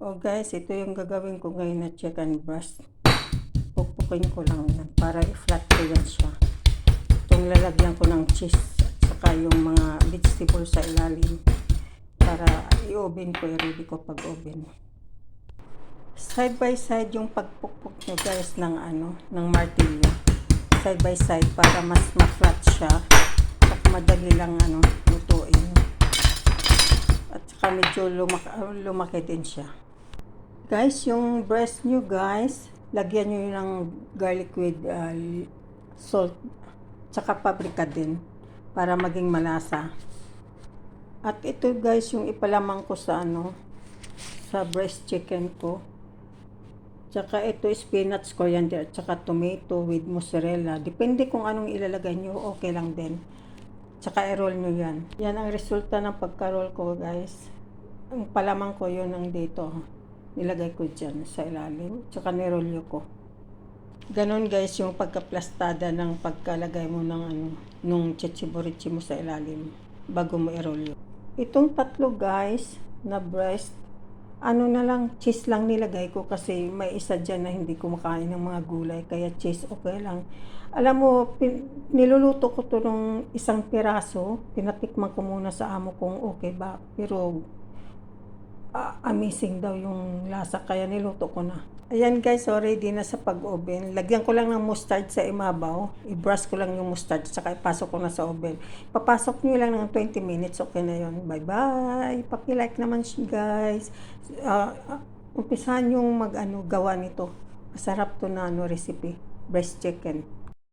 Oh guys, ito yung gagawin ko ngayon na chicken breast. Pupukpukin ko lang yan para i-flat ko yan siya. Itong lalagyan ko ng cheese at saka yung mga vegetable sa ilalim para i-oven ko, i-ready ko pag oven. Side by side yung pagpukpuk nyo guys ng martilyo. Side by side para mas ma-flat siya at madali lang lutuin. At saka medyo lumaki din siya. Guys, yung breast nyo guys, lagyan nyo ng garlic with salt, tsaka paprika din para maging malasa. At ito guys, yung ipalamang ko sa breast chicken ko. Tsaka ito spinach, coriander, tsaka tomato with mozzarella. Depende kung anong ilalagay nyo, okay lang din. Tsaka i-roll nyo yan. Yan ang resulta ng pagka-roll ko guys. Ang palamang ko yun ang dito. Nilagay ko dyan sa ilalim, tsaka nirolyo ko. Ganon guys yung pagkaplastada ng pagkalagay mo nung chichiborichi mo sa ilalim bago mo irolyo. Itong tatlo guys na breast, na lang, cheese lang nilagay ko kasi may isa dyan na hindi kumakain ng mga gulay, kaya cheese okay lang. Alam mo, niluluto ko to nung isang piraso, tinatikman ko muna sa amo kung okay ba, pero amazing daw yung lasa, kaya niluto ko na. Ayan guys, so ready na sa pag-oven. Lagyan ko lang ng mustard sa imabaw. I-brush ko lang yung mustard, saka ipasok ko na sa oven. Papasok nyo lang ng 20 minutes, okay na yun. Bye-bye! Paki-like naman guys. Umpisahan yung gawa nito. Masarap to na recipe. Breast chicken.